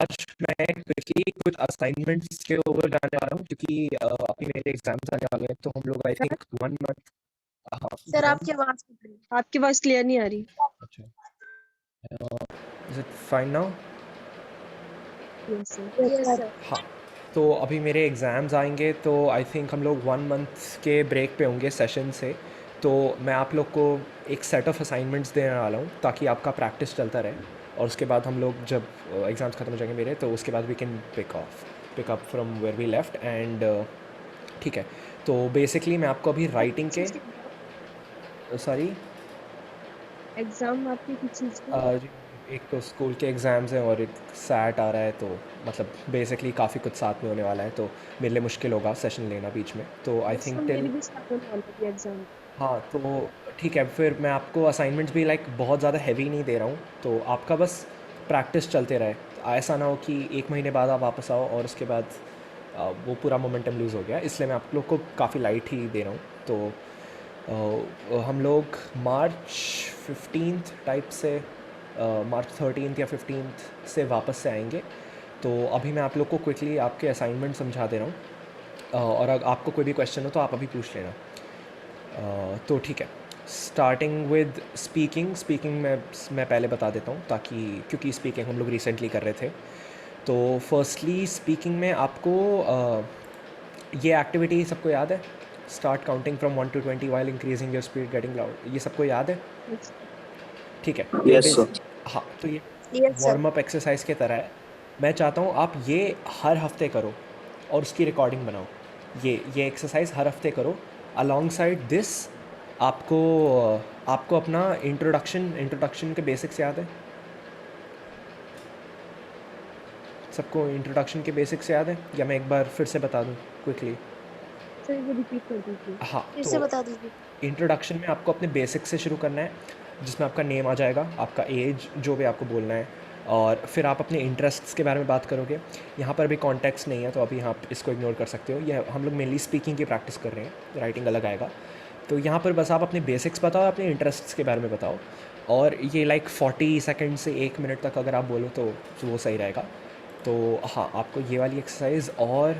आज मैं क्विकली कुछ असाइनमेंट्स के ऊपर जाने वाला हूँ क्योंकि अभी मेरे एग्जाम्स आने वाले हैं, तो हम लोग आई सर थिंक 1 मंथ। हाँ सर बताएं। आपकी आवाज क्लियर नहीं आ रही। अच्छा, is it fine now? Yes sir. Yes sir. हाँ, तो अभी मेरे एग्ज़ाम्स आएंगे, तो आई थिंक हम लोग 1 मंथ के ब्रेक पे होंगे सेशन से। तो मैं आप लोग को एक सेट ऑफ असाइनमेंट्स देने वाला हूँ ताकि आपका प्रैक्टिस चलता रहे, और उसके बाद हम लोग जब एग्ज़ाम्स ख़त्म हो जाएंगे मेरे, तो उसके बाद we can pick up from where we left and ठीक है। तो बेसिकली मैं आपको अभी राइटिंग के सॉरी एग्जाम आपकी किस चीज की? जी, एक तो स्कूल के एग्ज़ाम्स हैं और एक सैट आ रहा है, तो मतलब बेसिकली काफ़ी कुछ साथ में होने वाला है, तो मेरे लिए मुश्किल होगा सेशन लेना बीच में, तो आई यस सर, थिंक मेरी टिल। भी स्टार्ट होने वाली थी एग्जाम। हाँ, तो ठीक है, फिर मैं आपको असाइनमेंट्स भी लाइक बहुत ज़्यादा हैवी नहीं दे रहा हूँ, तो आपका बस प्रैक्टिस चलते रहे। ऐसा ना हो कि 1 महीने बाद आप वापस आओ और उसके बाद वो पूरा मोमेंटम लूज़ हो गया, इसलिए मैं आप लोग को काफ़ी लाइट ही दे रहा हूँ। तो हम लोग मार्च 15th टाइप से, मार्च 13th या 15th से वापस से आएंगे। तो अभी मैं आप लोग को क्विकली आपके असाइनमेंट समझा दे रहा हूँ, और अगर आपको कोई भी क्वेश्चन हो तो आप अभी पूछ लेना। तो ठीक है, स्टार्टिंग विद स्पीकिंग में मैं पहले बता देता हूँ, ताकि क्योंकि स्पीकिंग हम लोग रिसेंटली कर रहे थे। तो फर्स्टली स्पीकिंग में आपको ये एक्टिविटी सबको याद है, start counting from 1 to 20 while increasing your speed getting loud, ये सबको याद है? यस ठीक है, ये यस सर। हाँ, तो ये yes sir. Warm up exercise के तरह है। मैं चाहता हूँ आप ये हर हफ्ते करो और उसकी रिकॉर्डिंग बनाओ। ये एक्सरसाइज हर हफ्ते करो। अलॉन्ग साइड दिस आपको आपको अपना इंट्रोडक्शन के बेसिक्स याद है? सबको इंट्रोडक्शन के बेसिक्स याद है, या मैं एक बार फिर से बता दूँ क्विकली? सर, ये रिपीट कर दीजिए। हाँ, फिर से तो बता दीजिए। इंट्रोडक्शन में आपको अपने बेसिक से शुरू करना है, जिसमें आपका नेम आ जाएगा, आपका एज जो भी आपको बोलना है, और फिर आप अपने इंटरेस्ट्स के बारे में बात करोगे। यहाँ पर भी कॉन्टेक्स्ट नहीं है, तो अभी आप इसको इग्नोर कर सकते हो। यह हम लोग मेनली स्पीकिंग की प्रैक्टिस कर रहे हैं, राइटिंग अलग आएगा। तो यहाँ पर बस आप अपने बेसिक्स बताओ, अपने इंटरेस्ट्स के बारे में बताओ, और ये लाइक 40 सेकेंड से 1 मिनट तक अगर आप बोलो तो वो सही रहेगा। तो हाँ, आपको ये वाली एक्सरसाइज और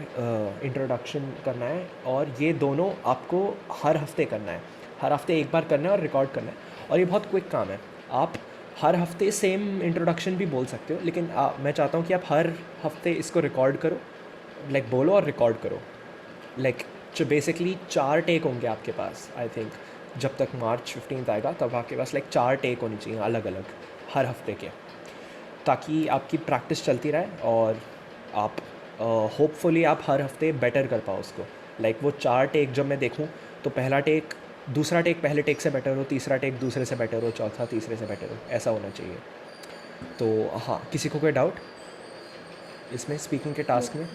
इंट्रोडक्शन करना है, और ये दोनों आपको हर हफ्ते करना है। हर हफ्ते एक बार करना है और रिकॉर्ड करना है, और ये बहुत क्विक काम है। आप हर हफ्ते सेम इंट्रोडक्शन भी बोल सकते हो, लेकिन मैं चाहता हूँ कि आप हर हफ्ते इसको रिकॉर्ड करो, लाइक बोलो और रिकॉर्ड करो। लाइक जो बेसिकली 4 टेक होंगे आपके पास, आई थिंक जब तक मार्च 15th आएगा तब आपके पास लाइक 4 टेक होनी चाहिए अलग अलग हर हफ्ते के, ताकि आपकी प्रैक्टिस चलती रहे और आप होपफुली आप हर हफ्ते बेटर कर पाओ उसको। लाइक वो 4 टेक जब मैं देखूं, तो दूसरा टेक पहले टेक से बेटर हो, तीसरा टेक दूसरे से बेटर हो, चौथा तीसरे से बेटर हो, ऐसा होना चाहिए। तो हाँ, किसी को कोई डाउट इसमें स्पीकिंग के टास्क में?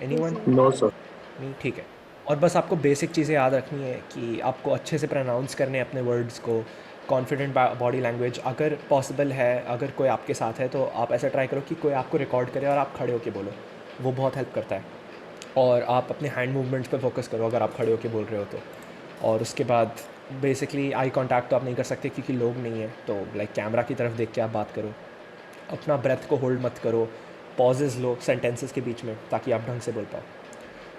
एनीवन? No sir. नहीं, ठीक है। और बस आपको बेसिक चीज़ें याद रखनी है कि आपको अच्छे से प्रोनाउंस करने हैं अपने वर्ड्स को, कॉन्फिडेंट बॉडी लैंग्वेज। अगर पॉसिबल है, अगर कोई आपके साथ है, तो आप ऐसा ट्राई करो कि कोई आपको रिकॉर्ड करे और आप खड़े होकर बोलो, वो बहुत हेल्प करता है। और आप अपने हैंड मूवमेंट्स पे फोकस करो अगर आप खड़े होकर बोल रहे हो तो। और उसके बाद बेसिकली आई कांटेक्ट तो आप नहीं कर सकते क्योंकि लोग नहीं हैं, तो लाइक कैमरा की तरफ देख के आप बात करो। अपना ब्रेथ को होल्ड मत करो, पॉजेज़ लो सेंटेंसेस के बीच में, ताकि आप ढंग से बोल पाओ।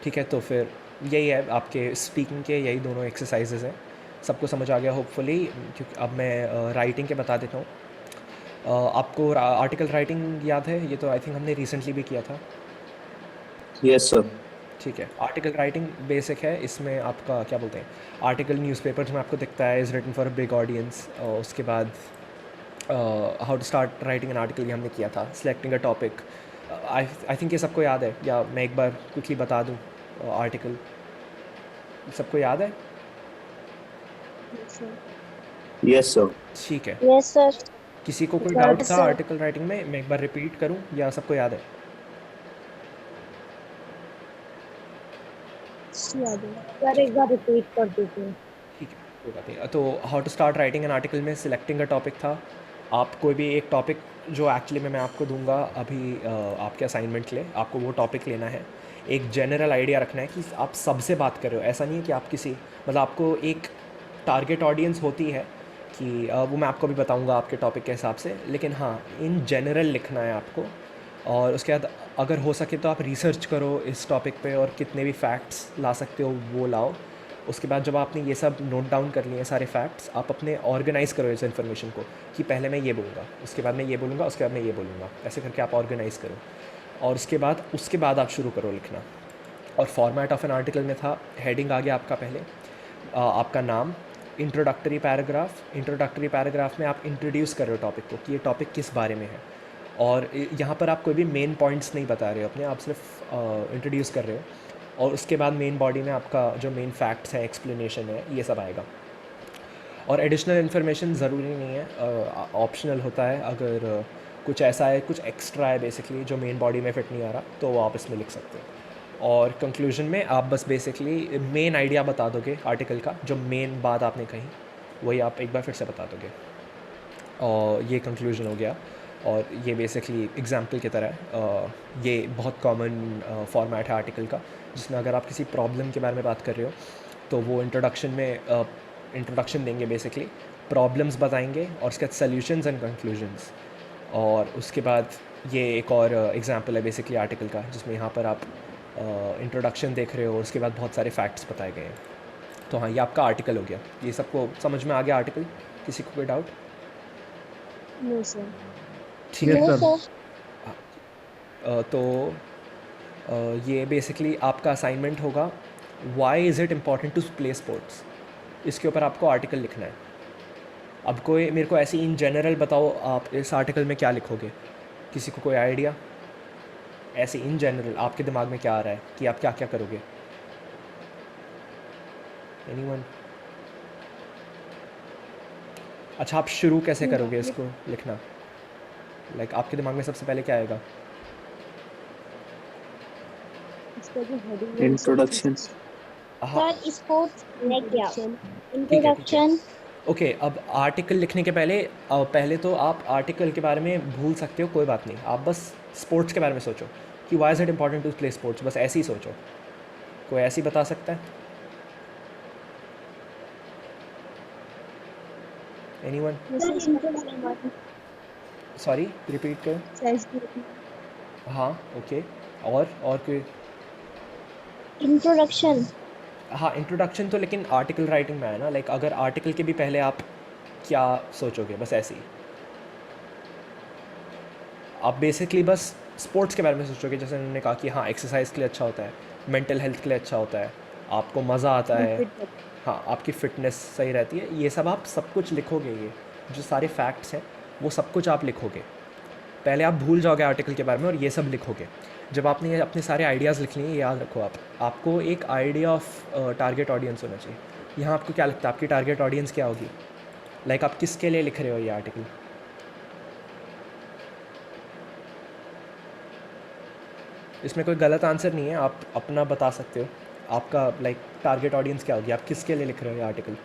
ठीक है, तो फिर यही है आपके स्पीकिंग के, यही दोनों एक्सरसाइजेज़ हैं। सबको समझ आ गया होपफुली, क्योंकि अब मैं राइटिंग के बता देता हूँ। आपको आर्टिकल राइटिंग याद है? ये तो आई थिंक हमने रिसेंटली भी किया था। Yes sir. ठीक है, आर्टिकल राइटिंग बेसिक है। इसमें आपका क्या बोलते हैं, आर्टिकल न्यूज़पेपर्स में आपको दिखता है is written for a big audience. उसके बाद how to start writing an article, ये हमने किया था। Selecting a topic, I think ये सबको याद है, या मैं एक बार क्विकली बता दूँ? आर्टिकल सबको याद है? Yes sir. Yes sir. ठीक है, यस सर। किसी को कोई डाउट यस था सर। आर्टिकल राइटिंग में? मैं एक बार रिपीट करूं या सबको याद है? याद है। सर एक बार रिपीट कर दीजिए। ठीक है, कोई बात नहीं। तो how to start writing an article में सिलेक्टिंग अ टॉपिक था। आप कोई भी एक टॉपिक, जो एक्चुअली मैं आपको दूंगा अभी आपके असाइनमेंट के लिए, आपको वो टॉपिक लेना है। एक जनरल आइडिया रखना है कि आप सबसे बात कर रहे हो। ऐसा नहीं है कि आप किसी, मतलब आपको एक टारगेट ऑडियंस होती है, कि वो मैं आपको भी बताऊंगा आपके टॉपिक के हिसाब से, लेकिन हाँ इन जनरल लिखना है आपको। और उसके बाद अगर हो सके तो आप रिसर्च करो इस टॉपिक पे और कितने भी फैक्ट्स ला सकते हो वो लाओ। उसके बाद जब आपने ये सब नोट डाउन कर लिए सारे फैक्ट्स, आप अपने ऑर्गेनाइज़ करो इस इन्फॉर्मेशन को कि पहले मैं ये बोलूँगा, उसके बाद मैं ये बोलूँगा, उसके बाद मैं ये बोलूँगा, ऐसे करके आप ऑर्गेनाइज़ करो। और उसके बाद आप शुरू करो लिखना। और फॉर्मेट ऑफ एन आर्टिकल में था, हेडिंग आ गया आपका पहले, आपका नाम, इंट्रोडक्टरी पैराग्राफ में आप इंट्रोड्यूस कर रहे हो टॉपिक को कि ये टॉपिक किस बारे में है। और यहाँ पर आप कोई भी मेन पॉइंट्स नहीं बता रहे हो अपने, आप सिर्फ इंट्रोड्यूस कर रहे हो। और उसके बाद मेन बॉडी में आपका जो मेन फैक्ट्स हैं, एक्सप्लेनेशन है, ये सब आएगा। और एडिशनल इन्फॉर्मेशन ज़रूरी नहीं है, ऑप्शनल होता है। अगर कुछ ऐसा है, कुछ एक्स्ट्रा है बेसिकली जो मेन बॉडी में फिट नहीं आ रहा, तो वो आप इसमें लिख सकते हो। और कंक्लूजन में आप बस बेसिकली मेन आइडिया बता दोगे आर्टिकल का, जो मेन बात आपने कही वही आप एक बार फिर से बता दोगे, और ये कंक्लूजन हो गया। और ये बेसिकली एग्जाम्पल की तरह है। ये बहुत कॉमन फॉर्मेट है आर्टिकल का, जिसमें अगर आप किसी प्रॉब्लम के बारे में बात कर रहे हो तो वो इंट्रोडक्शन में इंट्रोडक्शन देंगे, बेसिकली प्रॉब्लम्स बताएंगे और उसके बाद सॉल्यूशंस एंड कंक्लूजन्स। और उसके बाद ये एक और एग्जांपल है बेसिकली आर्टिकल का, जिसमें यहाँ पर आप इंट्रोडक्शन देख रहे हो और उसके बाद बहुत सारे फैक्ट्स बताए गए हैं। तो हाँ, ये आपका आर्टिकल हो गया। ये सबको समझ में आ गया आर्टिकल? किसी को कोई डाउट? No sir. ठीक है नो सर। सर। तो ये बेसिकली आपका असाइनमेंट होगा, why is it important to play sports. इसके ऊपर आपको आर्टिकल लिखना है। अब कोई मेरे को ऐसे इन जनरल बताओ, आप इस आर्टिकल में क्या लिखोगे? किसी को कोई आइडिया? ऐसे इन जनरल आपके दिमाग में क्या आ रहा है कि आप क्या क्या करोगे? एनीवन? अच्छा, आप शुरू कैसे करोगे इसको लिखना? लाइक आपके दिमाग में सबसे पहले क्या आएगा? इसका जो हेडिंग है Introduction. हाँ, सर स्पोर्ट्स है क्या? इंट्रोडक्शन। ठीक है। इंट्रोडक्शन। ओके, अब आर्टिकल लिखने के पहले पहले तो आप आर्टिकल के बारे में भूल सकते हो, कोई बात नहीं। आप बस स्पोर्ट्स के बारे में सोचो कि why is it important to play sports, बस ऐसे ही सोचो। कोई ऐसे ही बता सकता है? एनीवन? जैसे इसका सॉरी, रिपीट करो। साइज की हाँ, ओके। और कोई? इंट्रोडक्शन। हाँ, इंट्रोडक्शन तो लेकिन आर्टिकल राइटिंग में है ना, लाइक अगर आर्टिकल के भी पहले आप क्या सोचोगे, बस ऐसे ही। आप बेसिकली बस स्पोर्ट्स के बारे में सोचोगे, जैसे उन्होंने कहा कि हाँ एक्सरसाइज के लिए अच्छा होता है, मेंटल हेल्थ के लिए अच्छा होता है, आपको मज़ा आता है, फिट हाँ आपकी फ़िटनेस सही रहती है, ये सब आप सब कुछ लिखोगे। ये जो सारे फैक्ट्स हैं वो सब कुछ आप लिखोगे। पहले आप भूल जाओगे आर्टिकल के बारे में और ये सब लिखोगे। जब आपने ये अपने सारे आइडियाज़ लिख लिए, ये याद रखो आपको एक आइडिया ऑफ टारगेट ऑडियंस होना चाहिए। यहाँ आपको क्या लगता है आपकी टारगेट ऑडियंस क्या होगी? लाइक आप किसके लिए लिख रहे हो ये आर्टिकल? इसमें कोई गलत आंसर नहीं है, आप अपना बता सकते हो। आपका लाइक टारगेट ऑडियंस क्या होगी, आप किसके लिए लिख रहे हो ये आर्टिकल?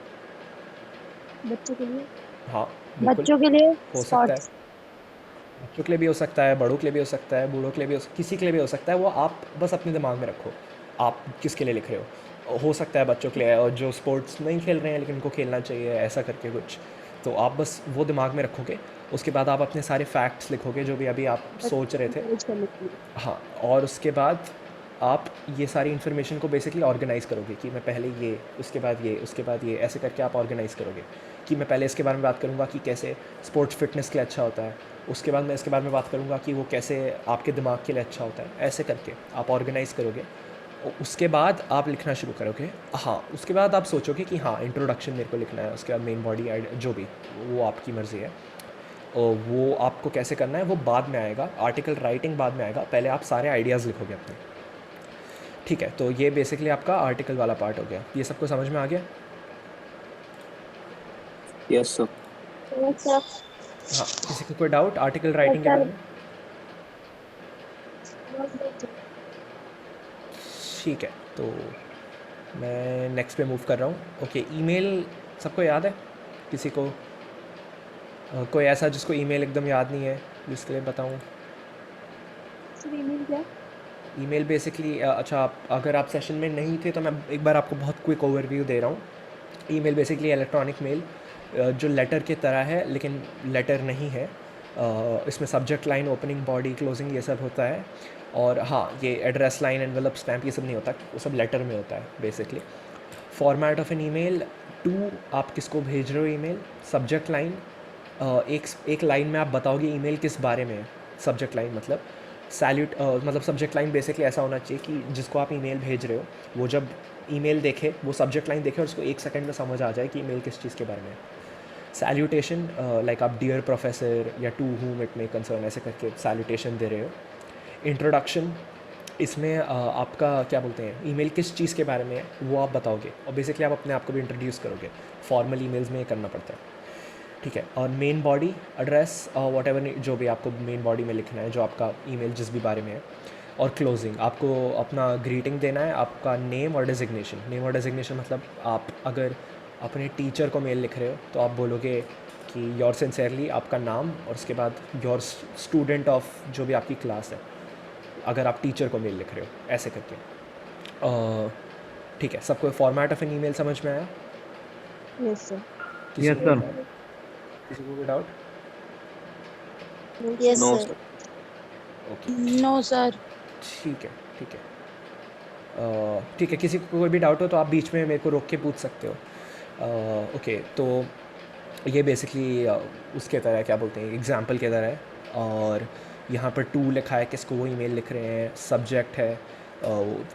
बच्चों के लिए। हाँ बिल्कुल, बच्चों के लिए हो सकता है। स्पोर्ट्स। बच्चों के लिए भी हो सकता है, बड़ों के लिए भी हो सकता है, बूढ़ों के लिए भी किसी के लिए भी हो सकता है। वो आप बस अपने दिमाग में रखो, आप किसके लिए लिख रहे हो सकता है बच्चों के लिए, और जो स्पोर्ट्स नहीं खेल रहे हैं लेकिन उनको खेलना चाहिए, ऐसा करके कुछ। तो आप बस वो दिमाग में रखोगे। उसके बाद आप अपने सारे फैक्ट्स लिखोगे जो भी अभी आप सोच रहे थे। encourage करने के लिए। हाँ, और उसके बाद आप ये सारी इन्फॉर्मेशन को बेसिकली ऑर्गेनाइज़ करोगे कि मैं पहले ये, उसके बाद ये, उसके बाद ये, ऐसे करके आप ऑर्गेनाइज़ करोगे कि मैं पहले इसके बारे में बात करूँगा कि कैसे स्पोर्ट्स फिटनेस के लिए अच्छा होता है, उसके बाद मैं इसके बारे में बात करूँगा कि वो कैसे आपके दिमाग के लिए अच्छा होता है। ऐसे करके आप ऑर्गेनाइज़ करोगे और उसके बाद आप लिखना शुरू करोगे। हाँ, उसके बाद आप सोचोगे कि हाँ इंट्रोडक्शन मेरे को लिखना है, उसके बाद मेन बॉडी जो भी, वो आपकी मर्ज़ी है। और वो आपको कैसे करना है वो बाद में आएगा, आर्टिकल राइटिंग बाद में आएगा। पहले आप सारे आइडियाज़ लिखोगे अपने। ठीक है, तो ये बेसिकली आपका आर्टिकल वाला पार्ट हो गया। ये सबको समझ में आ गया? Yes, sir. सर। हाँ, किसी को कोई डाउट आर्टिकल राइटिंग के बारे में? ठीक है, तो मैं नेक्स्ट पे मूव कर रहा हूँ। ओके, ईमेल सबको याद है? किसी को कोई ऐसा जिसको ईमेल एकदम याद नहीं है जिसके लिए बताऊँ? सर ईमेल क्या? ईमेल बेसिकली अच्छा, अगर आप सेशन में नहीं थे तो मैं एक बार आपको बहुत क्विक ओवरव्यू दे रहा हूँ। ईमेल बेसिकली इलेक्ट्रॉनिक मेल जो लेटर की तरह है लेकिन लेटर नहीं है। इसमें subject line, opening, body, closing ये सब होता है। और हाँ, ये एड्रेस लाइन, एनवेलप, स्टैम्प ये सब नहीं होता, वो सब लेटर में होता है basically. Format of an email, to आप किसको भेज रहे हो ईमेल, सब्जेक्ट लाइन, एक लाइन में आप बताओगे ईमेल किस बारे में है। सब्जेक्ट लाइन मतलब सैल्यूट, मतलब सब्जेक्ट लाइन बेसिकली ऐसा होना चाहिए कि जिसको आप ईमेल भेज रहे हो वो जब ईमेल देखे, वो सब्जेक्ट लाइन देखे और उसको एक सेकंड में समझ आ जाए कि ईमेल किस चीज़ के बारे में है। सैल्यूटेशन, लाइक आप डियर प्रोफेसर या to whom it may concern ऐसे करके सैल्यूटेशन दे रहे हो। इंट्रोडक्शन, इसमें आपका क्या बोलते हैं, ईमेल किस चीज़ के बारे में है वो आप बताओगे और बेसिकली आप अपने आप को भी इंट्रोड्यूस करोगे। फॉर्मल ईमेल्स में ये करना पड़ता है, ठीक है। और main body, address, what ever जो भी आपको मेन बॉडी में लिखना है, जो आपका ईमेल जिस भी बारे में है। और क्लोजिंग, आपको अपना ग्रीटिंग देना है, आपका नेम और डेजिग्नेशन। नेम और डेजिग्नेशन मतलब आप अगर अपने टीचर को मेल लिख रहे हो तो आप बोलोगे कि योर सिंसेरली, आपका नाम और उसके बाद योर स्टूडेंट ऑफ जो भी आपकी क्लास है, अगर आप टीचर को मेल लिख रहे हो ऐसे करके। ठीक है, सबको फॉर्मेट ऑफ एन ईमेल समझ में आया? Yes sir. किसी Yes, को sir. कोई doubt? किसी को कोई doubt? No Yes, No, sir. sir. Okay, No, sir. ठीक है, ठीक है। ठीक है, किसी को कोई भी डाउट हो तो आप बीच में मेरे को रोक के पूछ सकते हो। ओके, तो ये बेसिकली उसके तरह है, क्या बोलते हैं, एग्जाम्पल के तरह है। और यहाँ पर टू लिखा है, किसको वो ईमेल लिख रहे हैं, सब्जेक्ट है,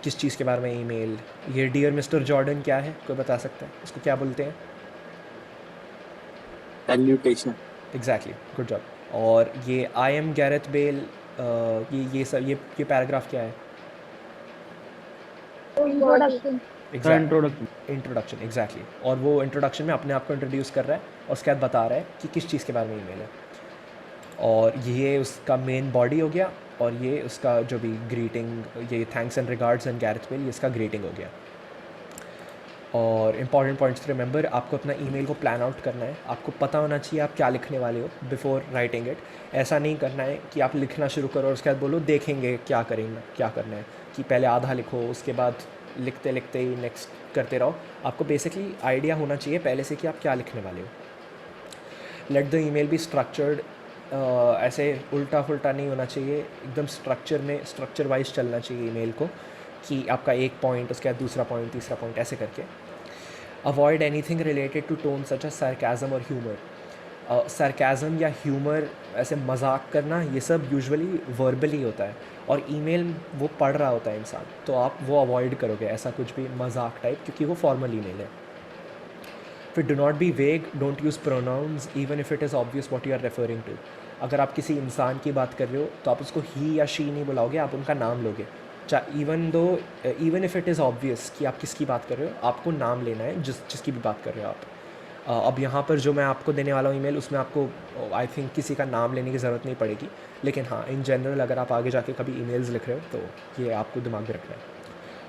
किस चीज़ के बारे में ईमेल। ये डियर मिस्टर जॉर्डन क्या है, कोई बता सकता है इसको क्या बोलते हैं? Salutation. Exactly, good job. और ये आई एम गैरेथ बेल, ये सब ये पैराग्राफ क्या है? Body. The exact introduction. Introduction, exactly. और वो इंट्रोडक्शन में अपने आप को इंट्रोड्यूस कर रहा है और उसके बाद बता रहा है कि किस चीज़ के बारे में ईमेल है। और ये उसका मेन बॉडी हो गया, और ये उसका जो भी ग्रीटिंग, ये thanks and regards and Gareth Bale, ये इसका ग्रीटिंग हो गया। और इंपॉर्टेंट पॉइंट्स रिमेंबर, आपको अपना ईमेल को प्लान आउट करना है, आपको पता होना चाहिए आप क्या लिखने वाले हो बिफोर राइटिंग इट। ऐसा नहीं करना है कि आप लिखना शुरू करो और उसके बाद बोलो देखेंगे क्या करेंगे, क्या करना है, कि पहले आधा लिखो उसके बाद लिखते लिखते ही नेक्स्ट करते रहो। आपको बेसिकली आइडिया होना चाहिए पहले से कि आप क्या लिखने वाले हो। Let the email be structured, ऐसे उल्टा फुल्टा नहीं होना चाहिए, एकदम स्ट्रक्चर में, स्ट्रक्चर वाइज चलना चाहिए ईमेल को, कि आपका एक पॉइंट उसके बाद दूसरा पॉइंट तीसरा पॉइंट ऐसे करके। Avoid anything related to tone such as sarcasm और ह्यूमर। sarcasm या ह्यूमर, ऐसे मजाक करना, ये सब यूजुअली वर्बली होता है और ईमेल वो पढ़ रहा होता है इंसान, तो आप वो अवॉइड करोगे ऐसा कुछ भी मजाक टाइप, क्योंकि वो फॉर्मल ईमेल है। फिर do not be vague, don't use pronouns even if it is obvious what you are referring to. अगर आप किसी इंसान की बात कर रहे हो तो आप उसको ही या शी नहीं बुलाओगे, आप उनका नाम लोगे। Even if it is obvious कि आप किसकी बात कर रहे हो, आपको नाम लेना है जिसकी भी बात कर रहे हो आप। अब यहाँ पर जो मैं आपको देने वाला हूँ ईमेल, उसमें आपको आई थिंक किसी का नाम लेने की ज़रूरत नहीं पड़ेगी, लेकिन हाँ, इन जनरल अगर आप आगे जाके कभी ईमेल्स लिख रहे हो तो ये आपको दिमाग में रखना है।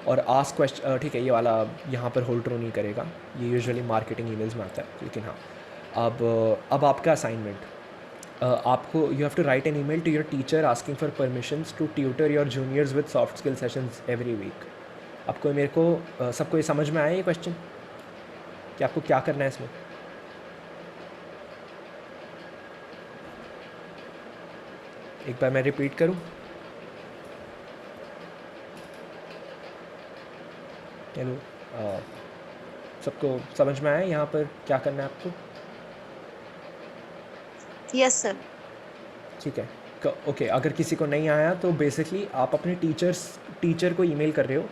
और आस्क क्वेश्चन, ठीक है, ये वाला यहाँ पर होल्ड ट्रू नहीं करेगा, ये यूजुअली मार्केटिंग ईमेल्स में आता है, लेकिन हाँ। अब आपका असाइनमेंट, आपको you have to write an email to your teacher asking for permissions to tutor your juniors with soft skill sessions every week. आपको मेरे को सबको ये समझ में आया ये क्वेश्चन कि आपको क्या करना है इसमें? एक बार मैं रिपीट करूं? हेलो, सबको समझ में आया यहाँ पर क्या करना है आपको? Yes, sir. ठीक है, ओके। अगर किसी को नहीं आया तो बेसिकली आप अपने टीचर को ईमेल कर रहे हो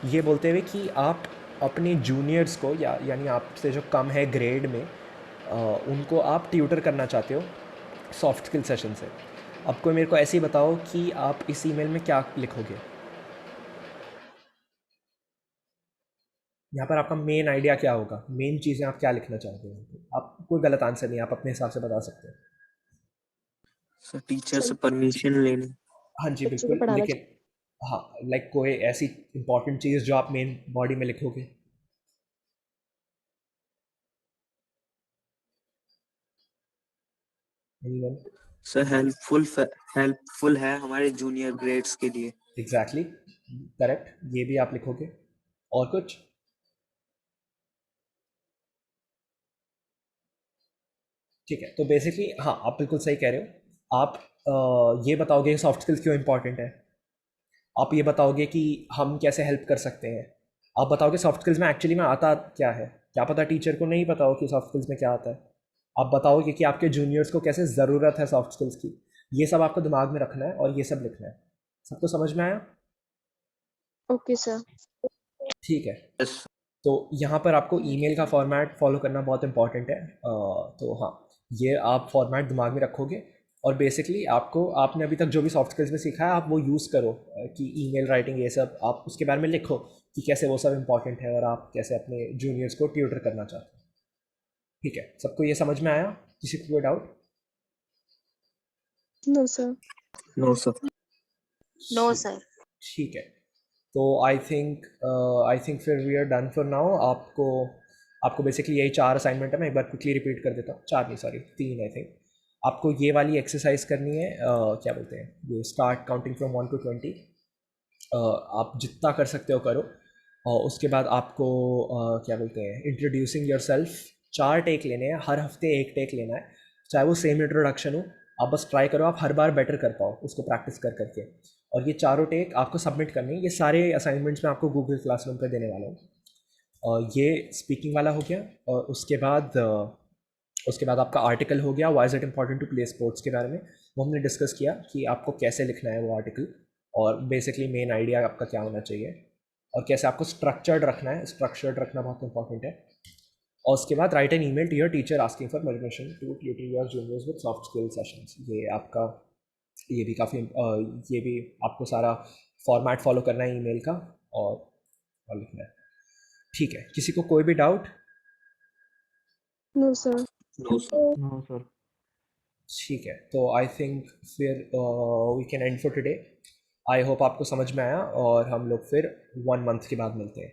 ये बोलते हुए कि आप अपने जूनियर्स को, यानी आपसे जो कम है ग्रेड में, उनको आप ट्यूटर करना चाहते हो सॉफ्ट स्किल सेशन से। अब कोई मेरे को ऐसे ही बताओ कि आप इस ईमेल में क्या लिखोगे। यहाँ पर आपका मेन आइडिया क्या होगा, मेन चीज़ें आप क्या लिखना चाहते हो? आप कोई गलत आंसर नहीं, आप अपने हिसाब से बता सकते हो। सर टीचर से परमिशन लेनी। हाँ जी, बच्चों को बिल्कुल, पढ़ाना लेकिन हाँ, लाइक कोई ऐसी इंपॉर्टेंट चीज़ जो आप मेन बॉडी में लिखोगे। एनीवन? सर हेल्पफुल है हमारे जूनियर ग्रेड्स के लिए। एग्जैक्टली, करेक्ट, ये भी आप लिखोगे। और कुछ? ठीक है, तो बेसिकली हाँ, आप बिल्कुल सही कह रहे हो। आप ये बताओगे सॉफ्ट स्किल्स क्यों इंपॉर्टेंट है, आप ये बताओगे कि हम कैसे हेल्प कर सकते हैं, आप बताओगे सॉफ्ट स्किल्स में एक्चुअली में आता क्या है। क्या पता टीचर को नहीं पता हो कि सॉफ्ट स्किल्स में क्या आता है। आप बताओगे कि आपके जूनियर्स को कैसे ज़रूरत है सॉफ्ट स्किल्स की। ये सब आपको दिमाग में रखना है और ये सब लिखना है। सबको समझ में आया? Okay sir. ठीक है, यस तो यहाँ पर आपको ईमेल का फॉर्मेट फॉलो करना बहुत इंपॉर्टेंट है। तो हाँ, ये आप फॉर्मेट दिमाग में रखोगे और बेसिकली आपको, आपने अभी तक जो भी सॉफ्ट स्किल्स में सीखा है आप वो यूज़ करो, कि ईमेल राइटिंग ये सब आप उसके बारे में लिखो कि कैसे वो सब इंपॉर्टेंट है और आप कैसे अपने जूनियर्स को ट्यूटर करना चाहते हो। ठीक है, सबको ये समझ में आया? किसी को कोई doubt? No sir. No sir no sir. ठीक है, तो आई थिंक फिर we are done for now. आपको आपको बेसिकली यही 4 असाइनमेंट है। मैं एक बार क्विकली रिपीट कर देता हूँ, 4 नहीं सॉरी 3 आई थिंक। आपको ये वाली एक्सरसाइज करनी है, क्या बोलते हैं, ये स्टार्ट काउंटिंग फ्रॉम 1 to 20। आप जितना कर सकते हो करो। और उसके बाद आपको क्या बोलते हैं, इंट्रोड्यूसिंग योर सेल्फ। 4 टेक लेने हैं, हर हफ्ते एक टेक लेना है, चाहे वो सेम इंट्रोडक्शन हो। आप बस ट्राई करो, आप हर बार बेटर कर पाओ उसको प्रैक्टिस कर करके। और ये चारों टेक आपको सबमिट करनी है। ये सारे असाइनमेंट्स मैं आपको गूगल क्लासरूम पर देने वाला हूँ। और ये स्पीकिंग वाला हो गया। और उसके बाद आपका आर्टिकल हो गया, why is it important to play sports के बारे में। वो हमने डिस्कस किया कि आपको कैसे लिखना है वो आर्टिकल, और बेसिकली मेन आइडिया आपका क्या होना चाहिए, और कैसे आपको स्ट्रक्चर्ड रखना है। स्ट्रक्चर्ड रखना बहुत इंपॉर्टेंट है। और उसके बाद write an email to your teacher asking for permission to tutor your juniors with soft skill sessions. ये आपका, ये भी काफ़ी, ये भी आपको सारा फॉर्मेट फॉलो करना है ईमेल का, और लिखना है। ठीक है, किसी को कोई भी doubt? No sir. No sir no sir. ठीक है, तो आई थिंक फिर we can end for today. I hope आपको समझ में आया, और हम लोग फिर 1 month के बाद मिलते हैं।